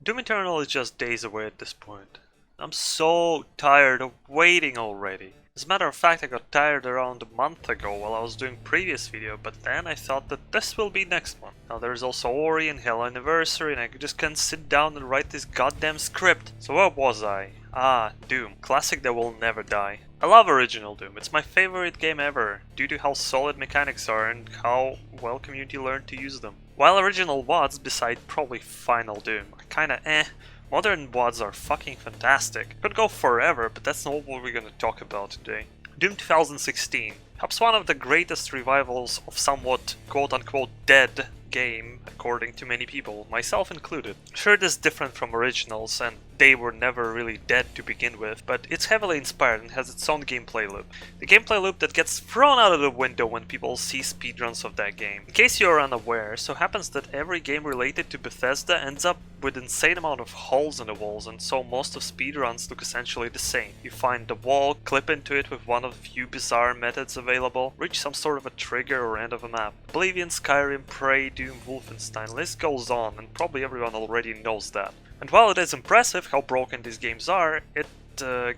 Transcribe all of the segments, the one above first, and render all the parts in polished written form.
Doom Eternal is just days away at this point. I'm so tired of waiting already. As a matter of fact, I got tired around a month ago while I was doing previous video, but then I thought that this will be next month. Now there's also Ori and Halo Anniversary, and I just can't sit down and write this goddamn script. So where was I? Doom. Classic that will never die. I love original Doom, it's my favorite game ever, due to how solid mechanics are and how well community learned to use them. While original WODs, beside probably Final Doom, are kinda modern WODs are fucking fantastic. Could go forever, but that's not what we're gonna talk about today. Doom 2016, perhaps one of the greatest revivals of somewhat quote-unquote dead game, according to many people, myself included. Sure, it is different from originals, and they were never really dead to begin with, but it's heavily inspired and has its own gameplay loop. The gameplay loop that gets thrown out of the window when people see speedruns of that game. In case you're unaware, so happens that every game related to Bethesda ends up with insane amount of holes in the walls, and so most of speedruns look essentially the same. You find the wall, clip into it with one of the few bizarre methods available, reach some sort of a trigger or end of a map. Oblivion, Skyrim, Prey, Doom, Wolfenstein, list goes on, and probably everyone already knows that. And while it is impressive how broken these games are, it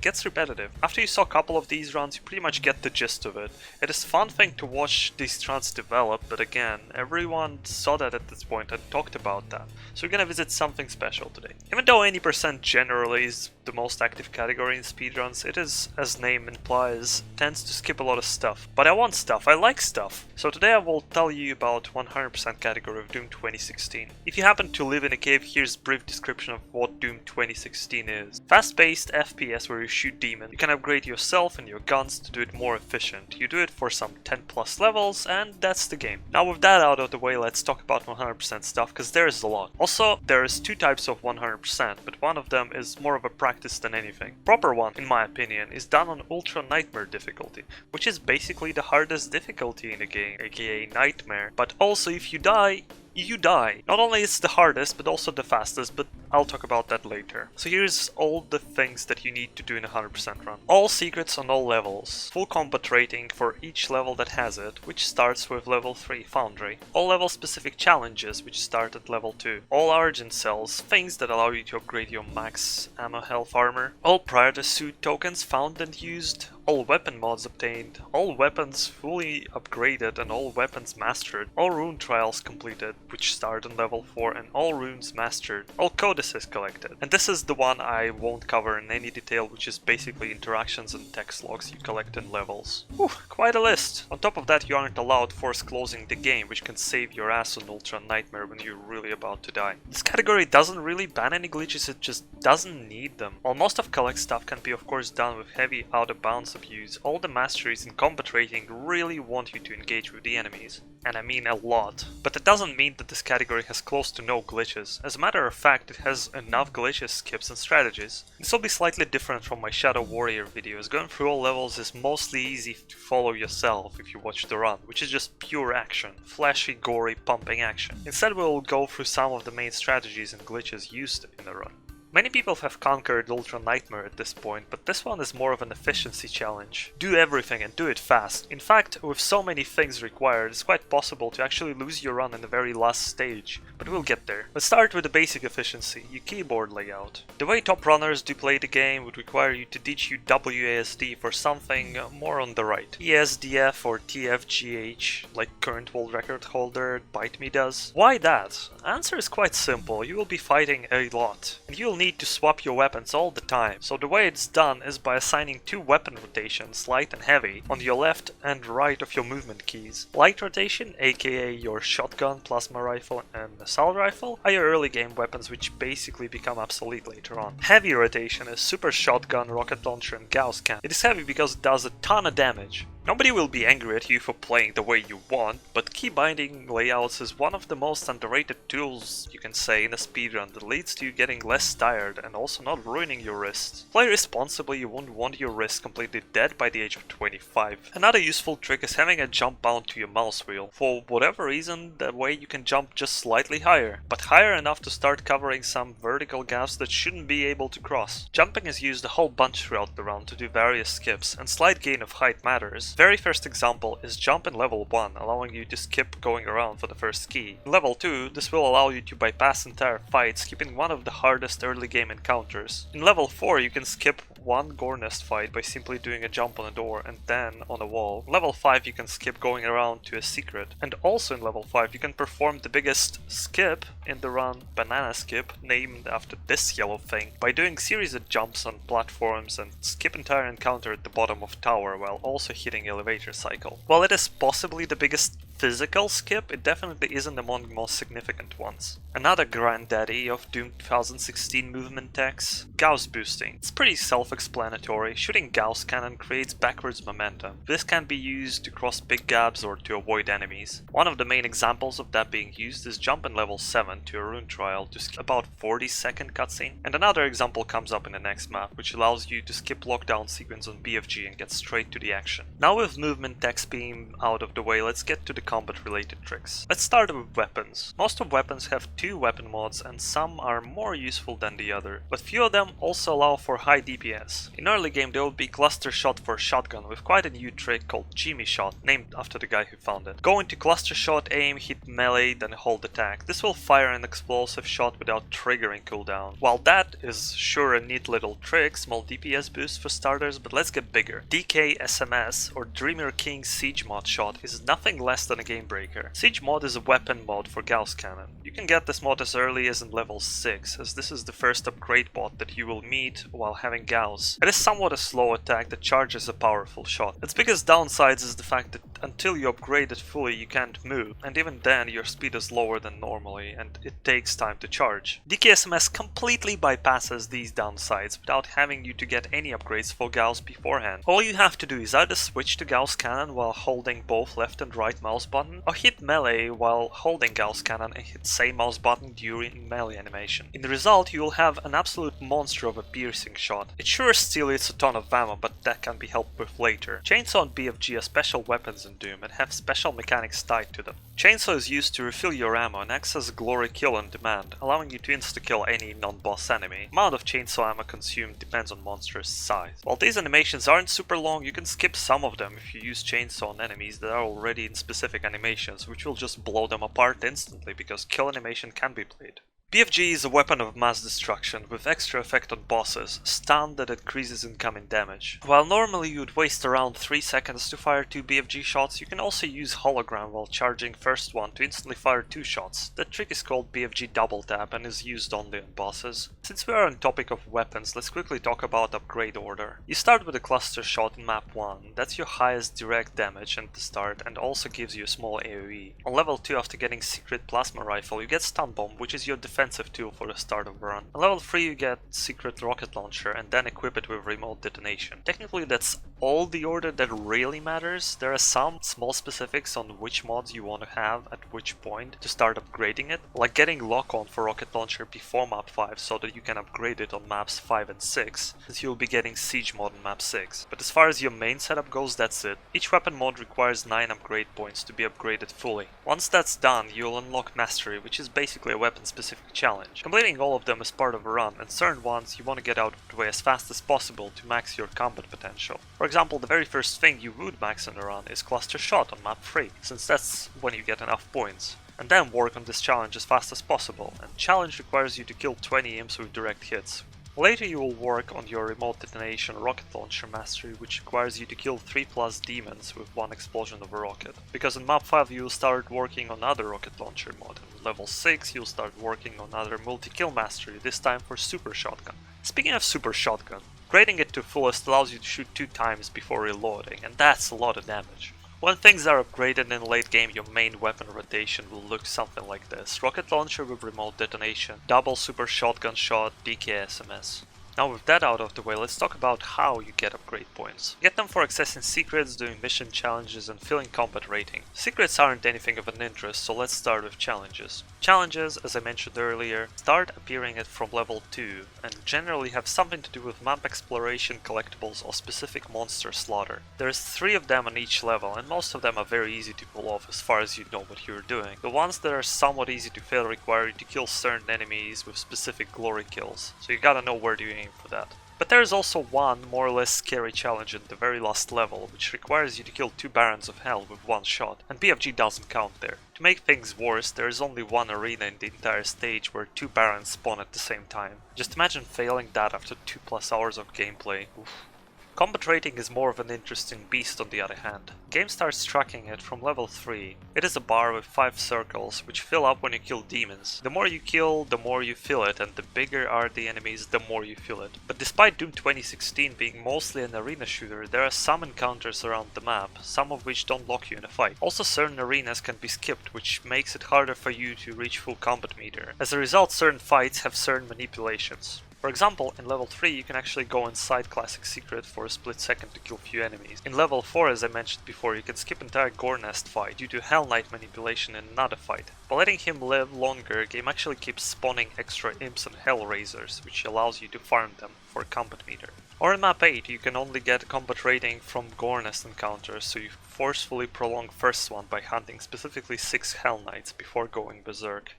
gets repetitive. After you saw a couple of these runs, you pretty much get the gist of it. It is a fun thing to watch these runs develop, but again, everyone saw that at this point and talked about that. So we're gonna visit something special today. Even though 80% generally is the most active category in speedruns, it is, as name implies, tends to skip a lot of stuff. But I want stuff, I like stuff. So today I will tell you about 100% category of Doom 2016. If you happen to live in a cave, here's a brief description of what Doom 2016 is. Fast-paced FPS where you shoot demons. You can upgrade yourself and your guns to do it more efficient. You do it for some 10 plus levels, and that's the game. Now with that out of the way, let's talk about 100% stuff, because there is a lot. Also, there is two types of 100%, but one of them is more of a practice than anything. Proper one, in my opinion, is done on Ultra Nightmare difficulty, which is basically the hardest difficulty in the game, aka Nightmare. But also if you die, you die. Not only is it the hardest, but also the fastest, but I'll talk about that later. So here's all the things that you need to do in a 100% run. All secrets on all levels. Full combat rating for each level that has it, which starts with level 3, Foundry. All level specific challenges, which start at level 2. All Argent cells, things that allow you to upgrade your max ammo health armor. All prior to suit tokens found and used. All weapon mods obtained, all weapons fully upgraded and all weapons mastered, all rune trials completed, which start on level 4, and all runes mastered, all codices collected. And this is the one I won't cover in any detail, which is basically interactions and text logs you collect in levels. Whew, quite a list. On top of that, you aren't allowed force closing the game, which can save your ass on Ultra Nightmare when you're really about to die. This category doesn't really ban any glitches, it just doesn't need them. While most of collect stuff can be of course done with heavy out of bounds abuse, all the masteries in combat rating really want you to engage with the enemies. And I mean a lot. But that doesn't mean that this category has close to no glitches. As a matter of fact, it has enough glitches, skips and strategies. This will be slightly different from my Shadow Warrior videos. Going through all levels is mostly easy to follow yourself if you watch the run, which is just pure action. Flashy, gory, pumping action. Instead we'll go through some of the main strategies and glitches used in the run. Many people have conquered Ultra Nightmare at this point, but this one is more of an efficiency challenge. Do everything and do it fast. In fact, with so many things required, it's quite possible to actually lose your run in the very last stage, but we'll get there. Let's start with the basic efficiency, your keyboard layout. The way top runners do play the game would require you to ditch your WASD for something more on the right. ESDF or TFGH, like current world record holder Bite Me does. Why that? Answer is quite simple, you will be fighting a lot, and you'll need to swap your weapons all the time, so the way it's done is by assigning two weapon rotations, light and heavy, on your left and right of your movement keys. Light rotation, aka your shotgun, plasma rifle and assault rifle, are your early game weapons which basically become obsolete later on. Heavy rotation is super shotgun, rocket launcher and Gauss cannon. It is heavy because it does a ton of damage. Nobody will be angry at you for playing the way you want, but key binding layouts is one of the most underrated tools, you can say, in a speedrun that leads to you getting less tired and also not ruining your wrists. Play responsibly, you won't want your wrists completely dead by the age of 25. Another useful trick is having a jump bound to your mouse wheel. For whatever reason, that way you can jump just slightly higher, but higher enough to start covering some vertical gaps that shouldn't be able to cross. Jumping is used a whole bunch throughout the round to do various skips, and slight gain of height matters. Very first example is jump in level 1, allowing you to skip going around for the first key. In level 2, this will allow you to bypass entire fights, skipping one of the hardest early game encounters. In level 4, you can skip one gore nest fight by simply doing a jump on a door and then on a wall. In level 5, you can skip going around to a secret. And also in level 5, you can perform the biggest skip in the run, banana skip, named after this yellow thing, by doing series of jumps on platforms and skip entire encounter at the bottom of tower while also hitting elevator cycle. While it is possibly the biggest physical skip, it definitely isn't among the most significant ones. Another granddaddy of Doom 2016 movement techs, Gauss boosting. It's pretty self-explanatory. Shooting Gauss cannon creates backwards momentum. This can be used to cross big gaps or to avoid enemies. One of the main examples of that being used is jump in level 7 to a rune trial to skip about 40-second cutscene. And another example comes up in the next map, which allows you to skip lockdown sequence on BFG and get straight to the action. Now with movement techs being out of the way, let's get to the combat related tricks. Let's start with weapons. Most of weapons have 2 weapon mods and some are more useful than the other, but few of them also allow for high DPS. In early game there will be cluster shot for shotgun with quite a new trick called Jimmy shot, named after the guy who found it. Go into cluster shot, aim, hit melee, then hold attack. This will fire an explosive shot without triggering cooldown. While that is sure a neat little trick, small DPS boost for starters, but let's get bigger. DK SMS or Dreamer King Siege mod shot is nothing less than a game breaker. Siege mod is a weapon mod for Gauss cannon. You can get this mod as early as in level 6, as this is the first upgrade bot that you will meet while having Gauss. It is somewhat a slow attack that charges a powerful shot. Its biggest downsides is the fact that until you upgrade it fully you can't move, and even then your speed is lower than normally and it takes time to charge. DKSMS completely bypasses these downsides without having you to get any upgrades for Gauss beforehand. All you have to do is either switch to Gauss cannon while holding both left and right mouse button, or hit melee while holding Gauss cannon and hit same mouse button during melee animation. In the result you will have an absolute monster of a piercing shot. It sure still eats a ton of ammo, but that can be helped with later. Chainsaw and BFG are special weapons in Doom and have special mechanics tied to them. Chainsaw is used to refill your ammo and acts as a glory kill on demand, allowing you to insta-kill any non-boss enemy. The amount of chainsaw ammo consumed depends on monster's size. While these animations aren't super long, you can skip some of them if you use chainsaw on enemies that are already in specific animations, which will just blow them apart instantly because kill animation can be played. BFG is a weapon of mass destruction with extra effect on bosses, stun that increases incoming damage. While normally you would waste around 3 seconds to fire 2 BFG shots, you can also use hologram while charging first one to instantly fire 2 shots. The trick is called BFG double tap and is used only on bosses. Since we are on topic of weapons, let's quickly talk about upgrade order. You start with a cluster shot in map 1, that's your highest direct damage at the start and also gives you a small AoE. On level 2 after getting secret plasma rifle you get stun bomb, which is your defensive tool for the start of a run. On level 3 you get secret rocket launcher and then equip it with remote detonation. Technically that's all the order that really matters. There are some small specifics on which mods you want to have at which point to start upgrading it, like getting lock on for rocket launcher before map 5 so that you can upgrade it on maps 5 and 6, since you'll be getting siege mod on map 6. But as far as your main setup goes, that's it. Each weapon mod requires 9 upgrade points to be upgraded fully. Once that's done, you'll unlock mastery, which is basically a weapon specific challenge. Completing all of them is part of a run, and certain ones you want to get out of the way as fast as possible to max your combat potential. For example, the very first thing you would max in a run is cluster shot on map 3, since that's when you get enough points. And then work on this challenge as fast as possible, and challenge requires you to kill 20 imps with direct hits. Later you will work on your remote detonation rocket launcher mastery, which requires you to kill 3+ demons with 1 explosion of a rocket. Because in map 5 you will start working on other rocket launcher mod, and level 6 you'll start working on other multi-kill mastery, this time for super shotgun. Speaking of super shotgun, grading it to fullest allows you to shoot 2 times before reloading, and that's a lot of damage. When things are upgraded in late game, your main weapon rotation will look something like this: rocket launcher with remote detonation, double super shotgun shot, DKSMS. Now with that out of the way, let's talk about how you get upgrade points. Get them for accessing secrets, doing mission challenges and filling combat rating. Secrets aren't anything of an interest, so let's start with challenges. Challenges, as I mentioned earlier, start appearing from level 2 and generally have something to do with map exploration, collectibles or specific monster slaughter. There's 3 of them on each level and most of them are very easy to pull off as far as you know what you're doing. The ones that are somewhat easy to fail require you to kill certain enemies with specific glory kills, so you gotta know where to aim. aim for that. But there is also one more or less scary challenge in the very last level, which requires you to kill 2 Barons of Hell with one shot, and BFG doesn't count there. To make things worse, there is only one arena in the entire stage where 2 Barons spawn at the same time. Just imagine failing that after 2+ hours of gameplay. Oof. Combat rating is more of an interesting beast on the other hand. The game starts tracking it from level 3. It is a bar with 5 circles, which fill up when you kill demons. The more you kill, the more you fill it, and the bigger are the enemies, the more you fill it. But despite Doom 2016 being mostly an arena shooter, there are some encounters around the map, some of which don't lock you in a fight. Also, certain arenas can be skipped, which makes it harder for you to reach full combat meter. As a result, certain fights have certain manipulations. For example, in level 3 you can actually go inside Classic Secret for a split second to kill few enemies. In level 4, as I mentioned before, you can skip entire Gore Nest fight due to Hell Knight manipulation in another fight. By letting him live longer, game actually keeps spawning extra imps and Hellraisers, which allows you to farm them for combat meter. Or in map 8 you can only get combat rating from Gore Nest encounters, so you forcefully prolong first one by hunting specifically 6 Hell Knights before going berserk.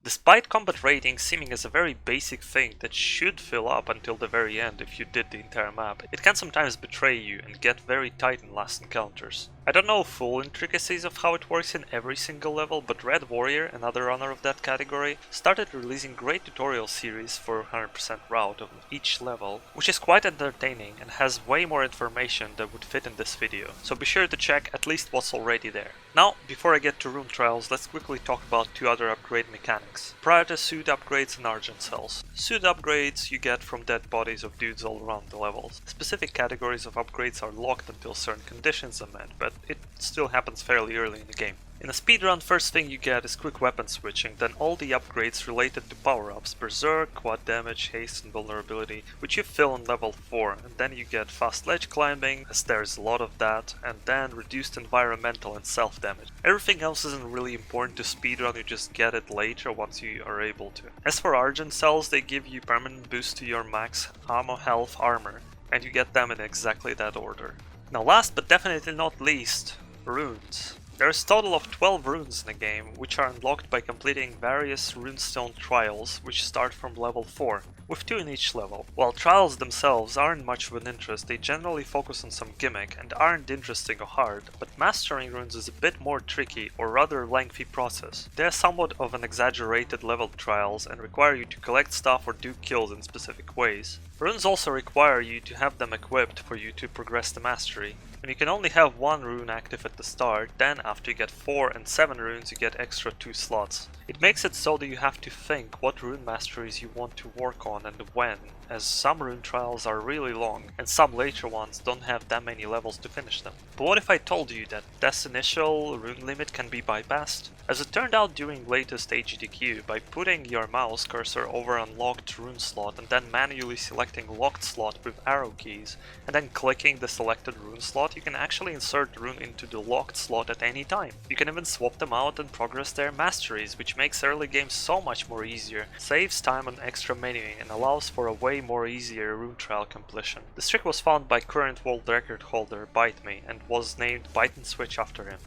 Despite combat rating seeming as a very basic thing that should fill up until the very end if you did the entire map, it can sometimes betray you and get very tight in last encounters. I don't know full intricacies of how it works in every single level, but Red Warrior, another runner of that category, started releasing great tutorial series for 100% route of each level, which is quite entertaining and has way more information that would fit in this video, so be sure to check at least what's already there. Now, before I get to room trials, let's quickly talk about 2 other upgrade mechanics. Prior to suit upgrades and Argent cells. Suit upgrades you get from dead bodies of dudes all around the levels. Specific categories of upgrades are locked until certain conditions are met, but it still happens fairly early in the game. In a speedrun, first thing you get is quick weapon switching, then all the upgrades related to power-ups, Berserk, Quad Damage, Haste and Vulnerability, which you fill in level 4, and then you get fast ledge climbing, as there's a lot of that, and then reduced environmental and self-damage. Everything else isn't really important to speedrun, you just get it later once you are able to. As for Argent cells, they give you permanent boost to your max ammo, health, armor, and you get them in exactly that order. Now last but definitely not least, runes. There's a total of 12 runes in the game, which are unlocked by completing various runestone trials, which start from level 4, with 2 in each level. While trials themselves aren't much of an interest, they generally focus on some gimmick and aren't interesting or hard, but mastering runes is a bit more tricky or rather lengthy process. They are somewhat of an exaggerated level trials and require you to collect stuff or do kills in specific ways. Runes also require you to have them equipped for you to progress the mastery. And you can only have 1 rune active at the start, then after you get 4 and 7 runes you get extra 2 slots. It makes it so that you have to think what rune masteries you want to work on and when, as some rune trials are really long, and some later ones don't have that many levels to finish them. But what if I told you that this initial rune limit can be bypassed? As it turned out during latest HDQ, by putting your mouse cursor over an unlocked rune slot and then manually selecting locked slot with arrow keys, and then clicking the selected rune slot, you can actually insert rune into the locked slot at any time. You can even swap them out and progress their masteries, which makes early games so much more easier, saves time on extra menuing, and allows for a way more easier rune trial completion. This trick was found by current world record holder Bite Me and was named Bite and Switch after him.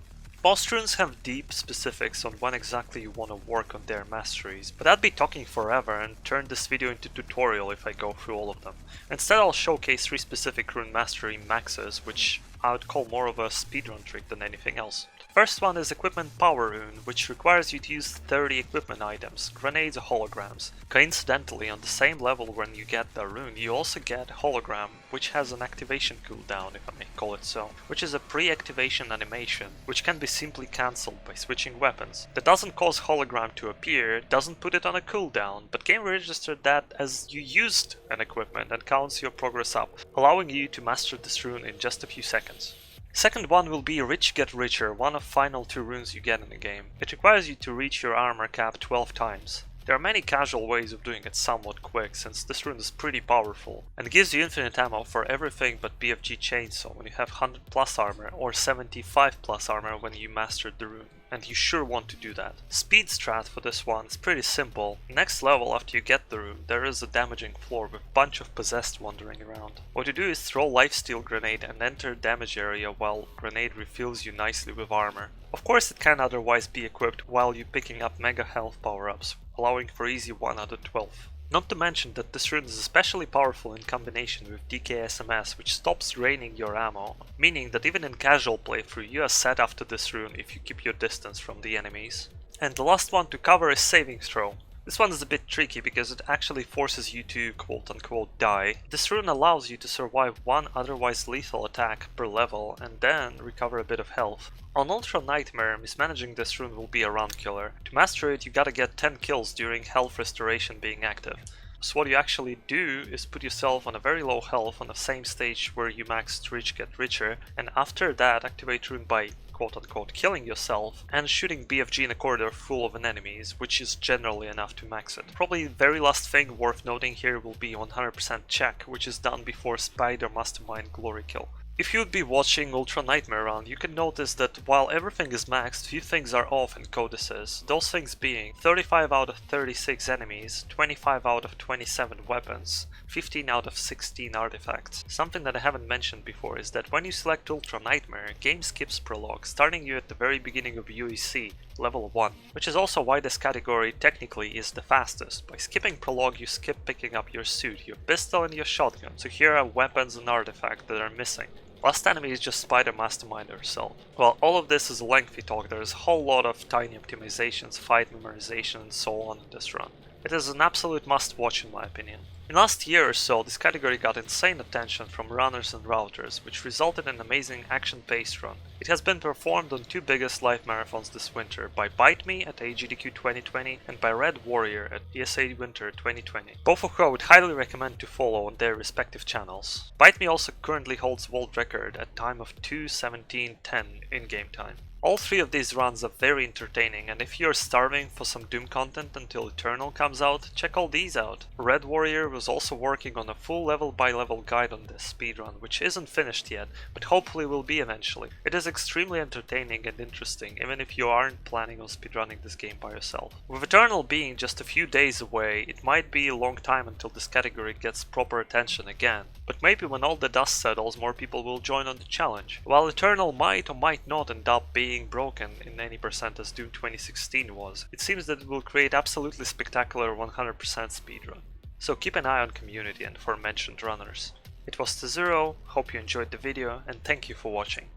Most runes have deep specifics on when exactly you want to work on their masteries, but I'd be talking forever and turn this video into a tutorial if I go through all of them. Instead I'll showcase 3 specific rune mastery maxes, which I would call more of a speedrun trick than anything else. The first one is Equipment Power Rune, which requires you to use 30 equipment items, grenades or holograms. Coincidentally, on the same level when you get the rune, you also get Hologram, which has an activation cooldown, if I may call it so, which is a pre-activation animation, which can be simply cancelled by switching weapons. That doesn't cause Hologram to appear, doesn't put it on a cooldown, but game registered that as you used an equipment and counts your progress up, allowing you to master this rune in just a few seconds. Second one will be Rich Get Richer, one of final 2 runes you get in the game. It requires you to reach your armor cap 12 times. There are many casual ways of doing it somewhat quick, since this rune is pretty powerful, and gives you infinite ammo for everything but BFG Chainsaw when you have 100 plus armor, or 75 plus armor when you mastered the rune. And you sure want to do that. Speed strat for this one is pretty simple. Next level after you get the rune, there is a damaging floor with a bunch of possessed wandering around. What you do is throw lifesteal grenade and enter damage area while grenade refills you nicely with armor. Of course it can otherwise be equipped while you picking up mega health power-ups, allowing for easy 1 out of 12. Not to mention that this rune is especially powerful in combination with DKSMS, which stops draining your ammo, meaning that even in casual playthrough you are set after this rune if you keep your distance from the enemies. And the last one to cover is Saving Throw. This one is a bit tricky because it actually forces you to quote-unquote die. This rune allows you to survive 1 otherwise lethal attack per level and then recover a bit of health. On Ultra Nightmare, mismanaging this rune will be a round killer. To master it, you gotta get 10 kills during health restoration being active. So what you actually do is put yourself on a very low health on the same stage where you maxed Rich Get Richer, and after that activate rune by quote-unquote killing yourself and shooting BFG in a corridor full of enemies, which is generally enough to max it. Probably the very last thing worth noting here will be 100% check, which is done before Spider Mastermind Glory Kill. If you would be watching Ultra Nightmare round, you can notice that while everything is maxed, few things are off in codices, those things being 35 out of 36 enemies, 25 out of 27 weapons, 15 out of 16 artifacts. Something that I haven't mentioned before is that when you select Ultra Nightmare, game skips prologue, starting you at the very beginning of UEC, level 1, which is also why this category technically is the fastest. By skipping prologue you skip picking up your suit, your pistol and your shotgun, so here are weapons and artifacts that are missing. Last enemy is just Spider Mastermind herself. Well, all of this is a lengthy talk, there is a whole lot of tiny optimizations, fight memorization and so on in this run. It is an absolute must watch in my opinion. In the last year or so, this category got insane attention from runners and routers, which resulted in an amazing action-paced run. It has been performed on 2 biggest live marathons this winter, by Bite Me at AGDQ 2020 and by Red Warrior at PSA Winter 2020, both of whom I would highly recommend to follow on their respective channels. Bite Me also currently holds world record at time of 2:17:10 in-game time. All 3 of these runs are very entertaining, and if you're starving for some Doom content until Eternal comes out, check all these out. Red Warrior was also working on a full level by level guide on this speedrun, which isn't finished yet, but hopefully will be eventually. It is extremely entertaining and interesting, even if you aren't planning on speedrunning this game by yourself. With Eternal being just a few days away, it might be a long time until this category gets proper attention again, but maybe when all the dust settles more people will join on the challenge. While Eternal might or might not end up being broken in any percent as Doom 2016 was, it seems that it will create absolutely spectacular 100% speedrun. So keep an eye on community and aforementioned runners. It was TheZero, hope you enjoyed the video and thank you for watching.